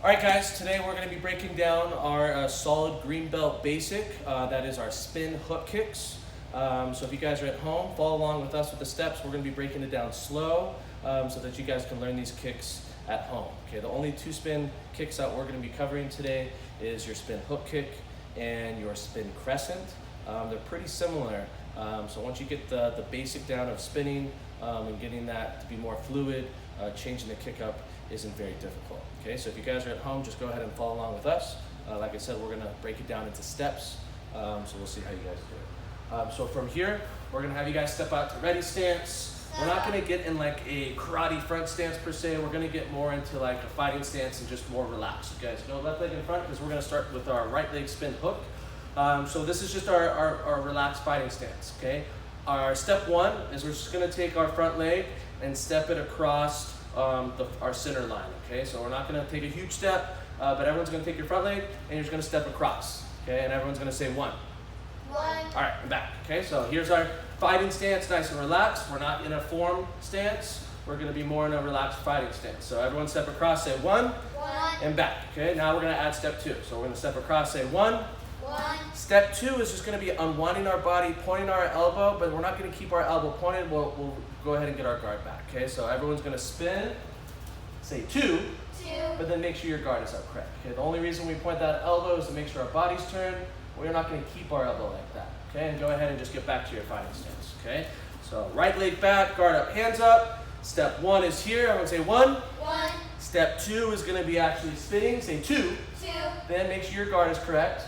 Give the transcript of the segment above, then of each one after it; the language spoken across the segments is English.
All right, guys, today we're going to be breaking down our solid green belt basic. That is our spin hook kicks. So if you guys are at home, follow along with us with the steps. We're going to be breaking it down slow so that you guys can learn these kicks at home. Okay, the only two spin kicks that we're going to be covering today is your spin hook kick and your spin crescent. They're pretty similar. So once you get the basic down of spinning and getting that to be more fluid, changing the kick up isn't very difficult. Okay, so if you guys are at home, just go ahead and follow along with us. Like I said, we're gonna break it down into steps, so we'll see how you guys do it. So from here, we're gonna have you guys step out to ready stance. We're not gonna get in like a karate front stance per se. We're gonna get more into like a fighting stance and just more relaxed. You guys go left leg in front because we're gonna start with our right leg spin hook. So this is just our relaxed fighting stance, okay? Our step one is we're just gonna take our front leg and step it across our center line, okay? So we're not gonna take a huge step, but everyone's gonna take your front leg and you're just gonna step across, okay? And everyone's gonna say one. One. All right, and back, okay? So here's our fighting stance, nice and relaxed. We're not in a form stance. We're gonna be more in a relaxed fighting stance. So everyone step across, say one. One. And back, okay? Now we're gonna add step two. So we're gonna step across, say one. One. Step two is just going to be unwinding our body, pointing our elbow, but we're not going to keep our elbow pointed. We'll go ahead and get our guard back, okay? So everyone's going to spin, say two, but then make sure your guard is up correct, okay? The only reason we point that elbow is to make sure our body's turned. We're not going to keep our elbow like that, okay? And go ahead and just get back to your fighting stance, okay? So right leg back, guard up, hands up. Step one is here. Everyone say one. One. Step two is going to be actually spinning, say two. Two. Then make sure your guard is correct.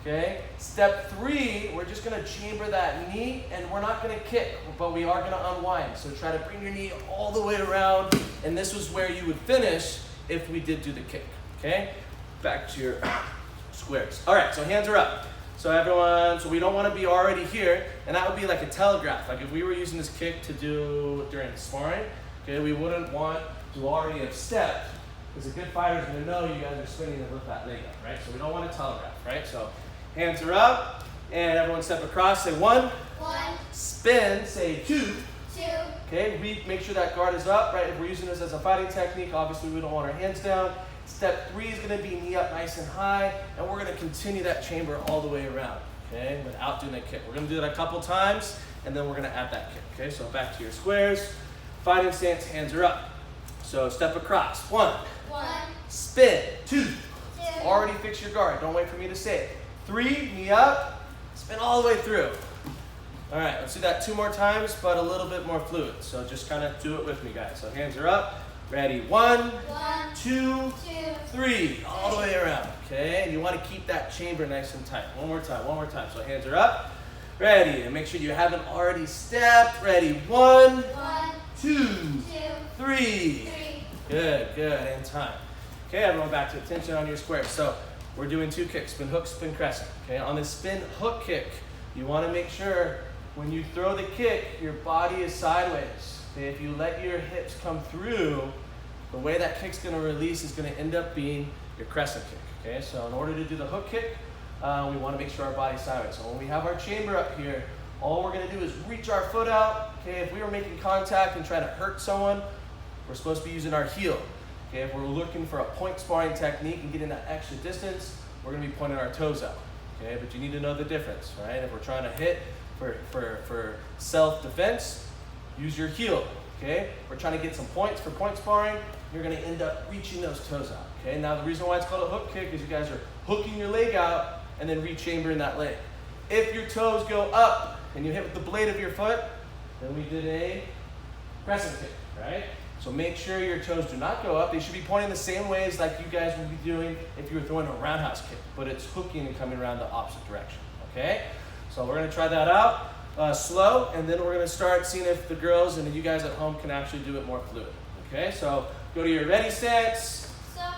Okay, step three, we're just gonna chamber that knee and we're not gonna kick, but we are gonna unwind. So try to bring your knee all the way around, and this was where you would finish if we did do the kick, okay? Back to your squares. All right, so hands are up. So everyone, so we don't wanna be already here, and that would be like a telegraph. Like if we were using this kick to do during sparring, okay, we wouldn't want to already have stepped, because a good fighter's gonna know you guys are spinning and lift that leg up, right? So we don't want to telegraph, right? So hands are up, and everyone step across, say one. One. Spin, say two. Two. Okay, make sure that guard is up, right? If we're using this as a fighting technique, obviously we don't want our hands down. Step three is gonna be knee up nice and high, and we're gonna continue that chamber all the way around, okay? Without doing that kick. We're gonna do that a couple times, and then we're gonna add that kick, okay? So back to your squares. Fighting stance, hands are up. So step across, one. One. Spin, two. Two. Already fix your guard, don't wait for me to say it. Three, knee up, spin all the way through. All right, let's do that two more times, but a little bit more fluid. So just kind of do it with me, guys. So hands are up, ready, one, One. two, Two. three, all the way around, okay? And you want to keep that chamber nice and tight. One more time. So hands are up, ready, and make sure you haven't already stepped. Ready, one, One. two, Two. three. Three. Good, and time. Okay, everyone back to attention on your square. So we're doing two kicks, spin hook, spin crescent. Okay, on this spin hook kick, you want to make sure when you throw the kick, your body is sideways. Okay, if you let your hips come through, the way that kick's going to release is going to end up being your crescent kick. Okay, so in order to do the hook kick, we want to make sure our body's sideways. So when we have our chamber up here, all we're going to do is reach our foot out. Okay, if we were making contact and trying to hurt someone, we're supposed to be using our heel. Okay, if we're looking for a point sparring technique and getting that extra distance, we're gonna be pointing our toes out. Okay, but you need to know the difference, right? If we're trying to hit for self-defense, use your heel. Okay, if we're trying to get some points for point sparring, you're gonna end up reaching those toes out. Okay, now the reason why it's called a hook kick is you guys are hooking your leg out and then re-chambering that leg. If your toes go up and you hit with the blade of your foot, then we did a crescent kick, right? So make sure your toes do not go up. They should be pointing the same ways like you guys would be doing if you were throwing a roundhouse kick, but it's hooking and coming around the opposite direction, okay? So we're gonna try that out slow, and then we're gonna start seeing if the girls and you guys at home can actually do it more fluid, okay? So go to your ready stance,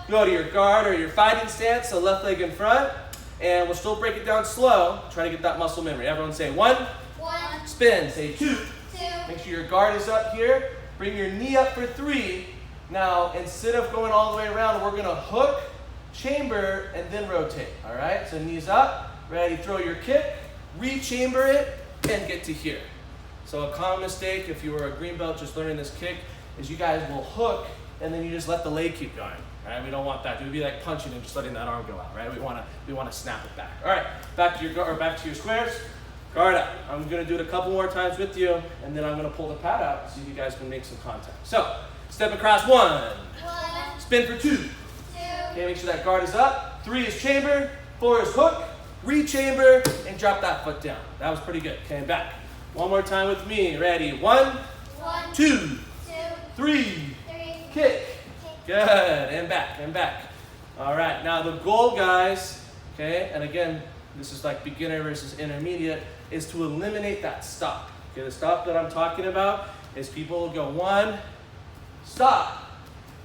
go to your guard or your fighting stance, so left leg in front, and we'll still break it down slow, try to get that muscle memory. Everyone say one. One. Spin, say two. Two. Make sure your guard is up here. Bring your knee up for three. Now, instead of going all the way around, we're gonna hook, chamber, and then rotate, all right? So knees up, ready, throw your kick, re-chamber it, and get to here. So a common mistake, if you were a green belt just learning this kick, is you guys will hook and then you just let the leg keep going. Right? We don't want that. It would be like punching and just letting that arm go out. Right? We want to snap it back. All right, back to your squares. Guard up. I'm going to do it a couple more times with you, and then I'm going to pull the pad out so you guys can make some contact. So, step across 1. Spin for 2. Okay, make sure that guard is up. 3 is chamber. 4 is hook. Re-chamber, and drop that foot down. That was pretty good. Okay, back. One more time with me. Ready? 1, 2, 3. Kick. Good. And back, and back. All right, now the goal, guys, okay, and again, this is like beginner versus intermediate, is to eliminate that stop. Okay, the stop that I'm talking about is people will go 1, stop,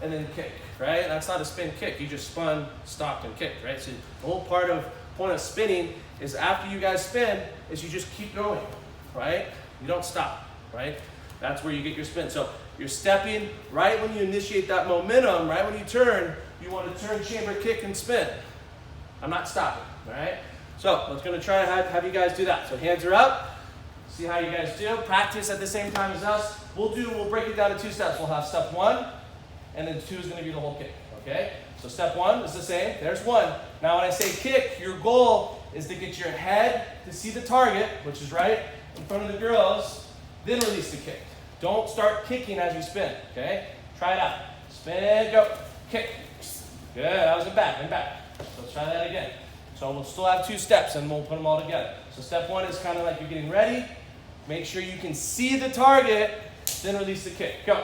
and then kick, right? That's not a spin kick. You just spun, stopped, and kicked, right? So the whole point of spinning is after you guys spin is you just keep going, right? You don't stop, right? That's where you get your spin. So you're stepping right when you initiate that momentum, right when you turn, you want to turn, chamber, kick, and spin. I'm not stopping, all right? So I was going to try to have you guys do that. So hands are up. See how you guys do. Practice at the same time as us. We'll break it down to 2 steps. We'll have step 1, and then 2 is going to be the whole kick, okay? So step 1 is the same. There's 1. Now when I say kick, your goal is to get your head to see the target, which is right in front of the girls, then release the kick. Don't start kicking as you spin, okay? Try it out. Spin, go, kick. Good, that was in back, So let's try that again. So we'll still have 2 steps and we'll put them all together. So step 1 is kind of like you're getting ready. Make sure you can see the target, then release the kick. Go.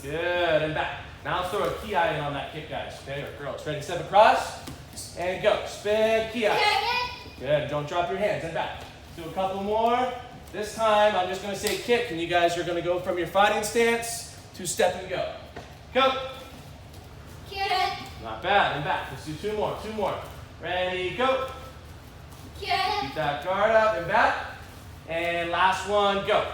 Good, and back. Now let's throw a ki in on that kick, guys. Okay, or girls. Ready, step across, and go. Spin, ki. Good, don't drop your hands, and back. Do a couple more. This time, I'm just going to say kick, and you guys are going to go from your fighting stance to step and go. Go. Not bad, and back. Let's do 2 more, 2 more. Ready, go. Keep that guard up and back. And last one, go.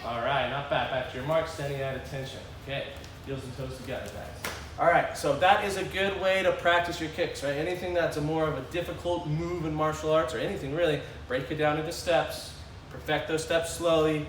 All right, not bad. Back to your mark, standing at attention. Okay, heels and toes together, guys. All right, so that is a good way to practice your kicks, right? Anything that's a more of a difficult move in martial arts, or anything really, break it down into steps, perfect those steps slowly,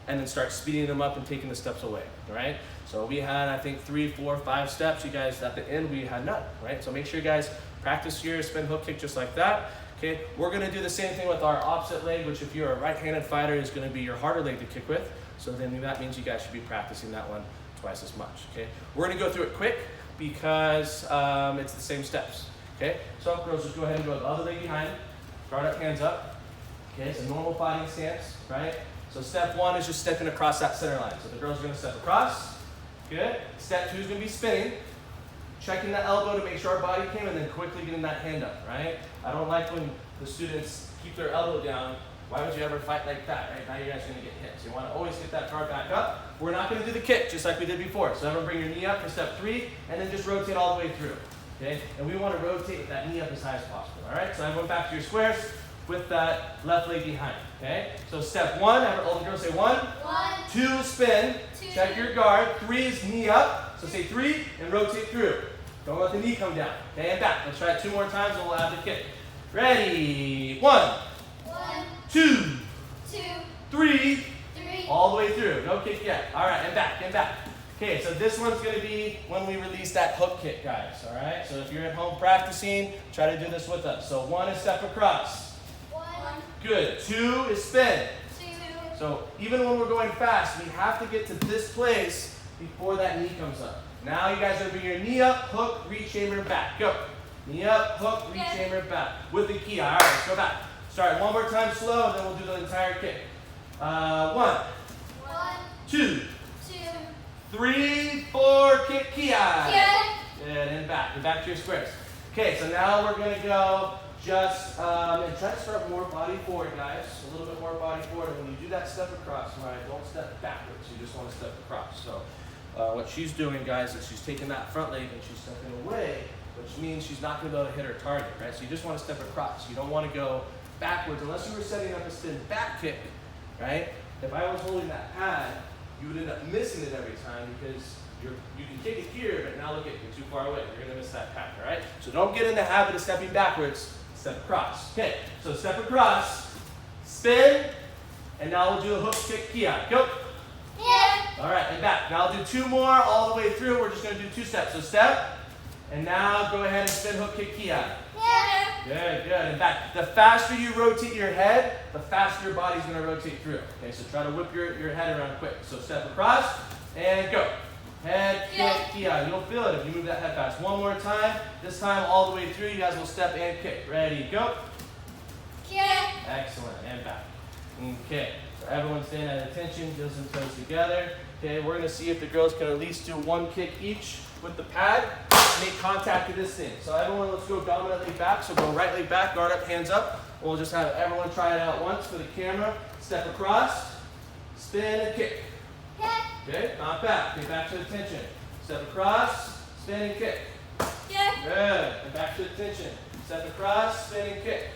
and then start speeding them up and taking the steps away, all right? So we had, I think, 3, 4, 5 steps. You guys, at the end, we had none, right? So make sure you guys practice your spin hook kick just like that. Okay, we're going to do the same thing with our opposite leg, which if you're a right-handed fighter is going to be your harder leg to kick with. So then that means you guys should be practicing that one twice as much. Okay, we're going to go through it quick because it's the same steps. Okay, so girls, just go ahead and go the other leg behind, guard up, hands up. Okay, it's a normal fighting stance, right? So step 1 is just stepping across that center line. So the girls are going to step across. Good. Step 2 is going to be spinning. Checking the elbow to make sure our body came, and then quickly getting that hand up, right? I don't like when the students keep their elbow down. Why would you ever fight like that, right? Now you guys are going to get hit. So you want to always get that guard back up. We're not going to do the kick, just like we did before. So everyone bring your knee up for step 3, and then just rotate all the way through, okay? And we want to rotate that knee up as high as possible, all right? So everyone back to your squares with that left leg behind, okay? So step 1, all the girls say 1, 2, spin, 2, check your guard, 3 is knee up, so say 3, and rotate through. Don't let the knee come down. Okay, and back. Let's try it 2 more times and we'll add the kick. Ready? 1, 2, 3, all the way through. No kick yet. All right, and back, and back. Okay, so this one's going to be when we release that hook kick, guys. All right, so if you're at home practicing, try to do this with us. So 1 is step across. 1. Good. 2 is spin. 2. So even when we're going fast, we have to get to this place before that knee comes up. Now you guys are bring your knee up, hook, reach, chamber, back. Go. Knee up, hook, reach, chamber, back. With the ki. All right, let's go back. Start 1 more time slow, and then we'll do the entire kick. 1, 2, 3, 4, kick, ki. Good, and back. And back to your squares. Okay, so now we're going to go just, and try to start more body forward, guys. A little bit more body forward. And when you do that step across, right, don't step backwards. You just want to step across. So what she's doing, guys, is she's taking that front leg and she's stepping away, which means she's not going to be able to hit her target, right? So you just want to step across. You don't want to go backwards unless you were setting up a spin back kick, right? If I was holding that pad, you would end up missing it every time because you can kick it here, but now look at you're too far away. You're going to miss that pad, all right? So don't get in the habit of stepping backwards. Step across. Okay, so step across, spin, and now we'll do a hook kick ki. Go. Yeah. All right, and back. Now I'll do 2 more all the way through. We're just going to do 2 steps. So step, and now go ahead and spin hook kick ki. Good, good. And back. The faster you rotate your head, the faster your body's going to rotate through. Okay, so try to whip your head around quick. So step across and go. Head, kick, ki. You'll feel it if you move that head fast. One more time. This time all the way through. You guys will step and kick. Ready, go. Excellent. And back. Okay. So everyone staying at attention, heels and toes together. Okay, we're going to see if the girls can at least do 1 kick each with the pad. Make contact with this thing. So everyone, let's go dominantly back. So go right leg back, guard up, hands up. We'll just have everyone try it out once for the camera. Step across, spin and kick. Okay, not back. Get back to attention. Step across, spin and kick. Good. And back to attention. Step across, spin and kick.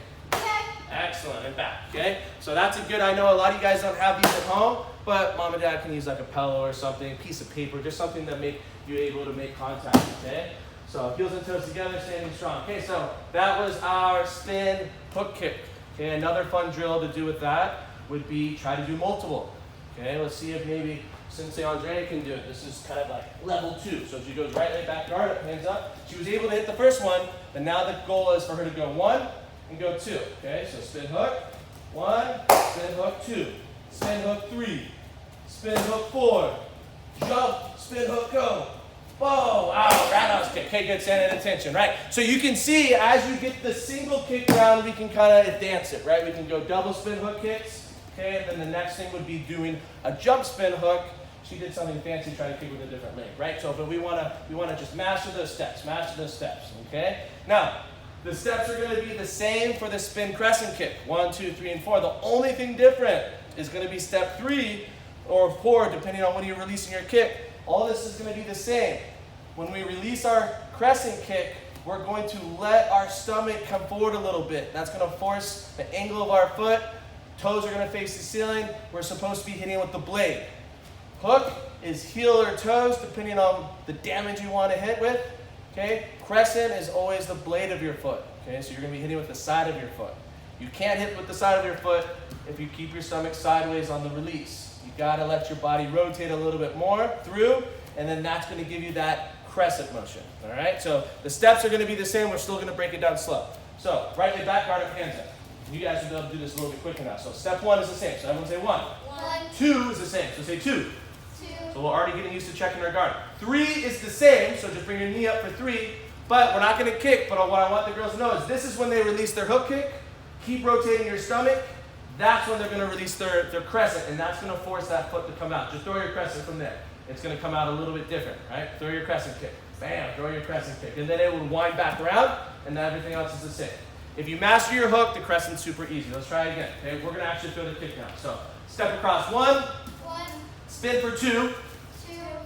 Excellent, and back, okay? So that's a good, I know a lot of you guys don't have these at home, but mom and dad can use like a pillow or something, a piece of paper, just something that make you able to make contact, okay? So heels and toes together, standing strong. Okay, so that was our spin hook kick. Okay, another fun drill to do with that would be try to do multiple. Okay, let's see if maybe Sensei Andrea can do it. This is kind of like level 2. So she goes right leg back, guard up, hands up. She was able to hit the first one, but now the goal is for her to go 1 and go 2. Okay, so spin hook, 1, spin hook 2, spin hook 3, spin hook 4, jump, spin hook go. Whoa, wow, roundhouse kick. Okay, good, stand at attention, right? So you can see as you get the single kick round, we can kind of dance it, right? We can go double spin hook kicks, okay, and then the next thing would be doing a jump spin hook. She did something fancy, try to kick with a different leg, right? So, but we wanna just master those steps, okay? Now, the steps are gonna be the same for the spin crescent kick, 1, 2, 3, and 4. The only thing different is gonna be step 3 or 4, depending on when you're releasing your kick. All this is going to be the same. When we release our crescent kick, we're going to let our stomach come forward a little bit. That's going to force the angle of our foot. Toes are going to face the ceiling. We're supposed to be hitting with the blade. Hook is heel or toes, depending on the damage you want to hit with. Okay? Crescent is always the blade of your foot. Okay? So you're going to be hitting with the side of your foot. You can't hit with the side of your foot if you keep your stomach sideways on the release. You gotta let your body rotate a little bit more through, and then that's gonna give you that crescent motion, all right? So the steps are gonna be the same. We're still gonna break it down slow. So right leg back, guard up, hands up. You guys will be able to do this a little bit quicker now. So step 1 is the same. So everyone say 1. 2 is the same. So say 2. So we're already getting used to checking our guard. 3 is the same. So just bring your knee up for 3. But we're not gonna kick. But what I want the girls to know is this is when they release their hook kick. Keep rotating your stomach. That's when they're going to release their crescent, and that's going to force that foot to come out. Just throw your crescent from there. It's going to come out a little bit different, right? Throw your crescent kick. Bam, throw your crescent kick. And then it will wind back around, and everything else is the same. If you master your hook, the crescent's super easy. Let's try it again, okay? We're going to actually throw the kick now. So step across 1, spin for 2,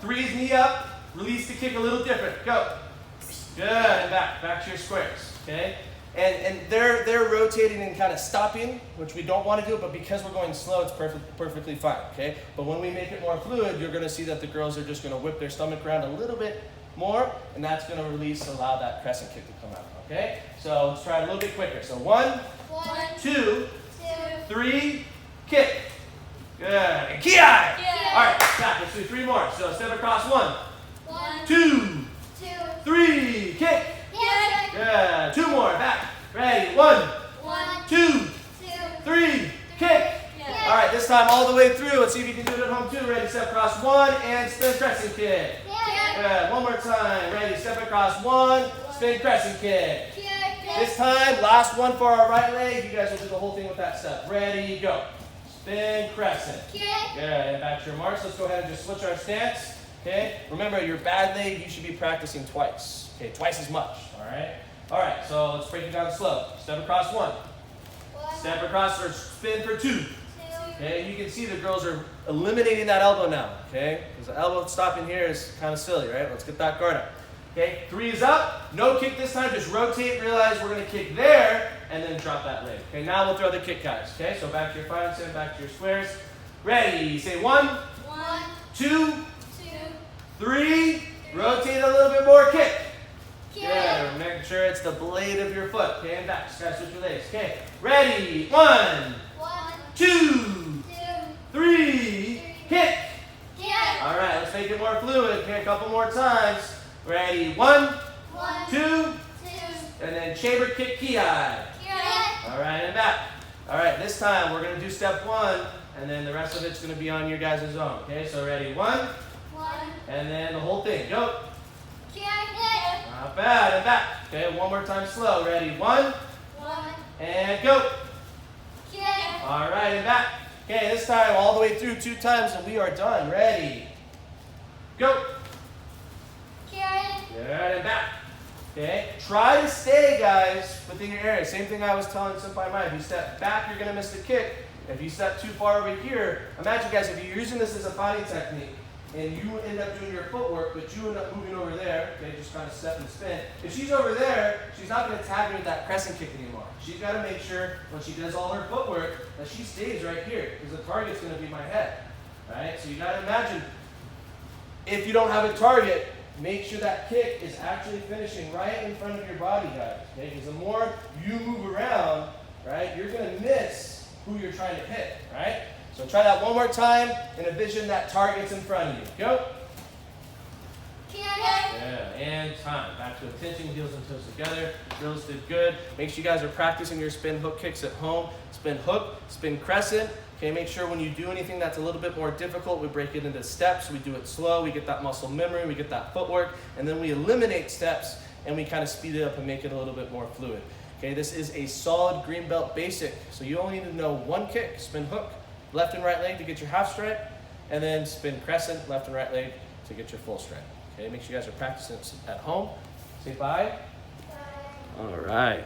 3 is knee up, release the kick a little different. Go. Good, and back to your squares, okay? And they're rotating and kind of stopping, which we don't want to do, but because we're going slow, it's perfectly fine, okay? But when we make it more fluid, you're going to see that the girls are just going to whip their stomach around a little bit more, and that's going to allow that crescent kick to come out, okay? So let's try it a little bit quicker. So 1, 2, 3, kick. Good. And ki. All right, back. Let's do 3 more. So step across 1, 2, 3, kick. Good. 2 more. Back. Ready. 1, 2, 3, kick. All right, this time all the way through. Let's see if you can do it at home too. Ready, step across 1 and spin crescent kick. Good. One more time. Ready, step across 1, spin crescent kick. This time, last one for our right leg. You guys will do the whole thing with that step. Ready, go. Spin crescent. Good. And back to your marks. Let's go ahead and just switch our stance. Okay. Remember, your bad leg, you should be practicing twice. Okay, twice as much. All right. All right. So let's break it down slow. Step across 1. Step across or spin for 2. Okay. You can see the girls are eliminating that elbow now. Okay. Because the elbow stopping here is kind of silly, right? Let's get that guard up. Okay. 3 is up. No kick this time. Just rotate. Realize we're going to kick there and then drop that leg. Okay. Now we'll throw the kick, guys. Okay. So back to your five, stand back to your squares. Ready. Say 1, 2, 3. Rotate a little bit more. Kick. Good. Making sure it's the blade of your foot. Okay, and back. Just gotta switch your legs. Okay. Ready. 1, 2, 3. Kick. All let's make it more fluid. Okay, a couple more times. Ready? 1, 2, 2. and then chamber kick ki. Kick. All right, and back. All right, this time we're gonna do step 1, and then the rest of it's gonna be on your guys' own. Okay, so ready? 1, 1. and then the whole thing. Go. Kick. Not bad, and back. Okay, one more time slow. Ready? 1, 1. and go. Kick. All right, and back. Okay, this time all the way through 2 times, and we are done. Ready? Go. Kick. Good, and back. Okay, try to stay, guys, within your area. Same thing I was telling Senpai Mai. If you step back, you're gonna miss the kick. If you step too far over here, imagine, guys, if you're using this as a fighting technique, and you end up doing your footwork, but you end up moving over there, okay, just kind of step and spin. If she's over there, she's not going to tag me with that crescent kick anymore. She's got to make sure when she does all her footwork that she stays right here, because the target's going to be my head, right? So you got to imagine, if you don't have a target, make sure that kick is actually finishing right in front of your body, guys, okay? Because the more you move around, right, you're going to miss who you're trying to hit, right? So try that one more time and envision that target's in front of you. Go. Kick. Yeah, and time. Back to attention, heels and toes together. Drills did good. Make sure you guys are practicing your spin hook kicks at home. Spin hook, spin crescent. Okay, make sure when you do anything that's a little bit more difficult, we break it into steps. We do it slow. We get that muscle memory. We get that footwork. And then we eliminate steps and we kind of speed it up and make it a little bit more fluid. Okay, this is a solid green belt basic. So you only need to know one kick, spin hook, left and right leg to get your half stripe, and then spin crescent, left and right leg to get your full stripe. Okay, make sure you guys are practicing at home. Say bye. Bye. All right.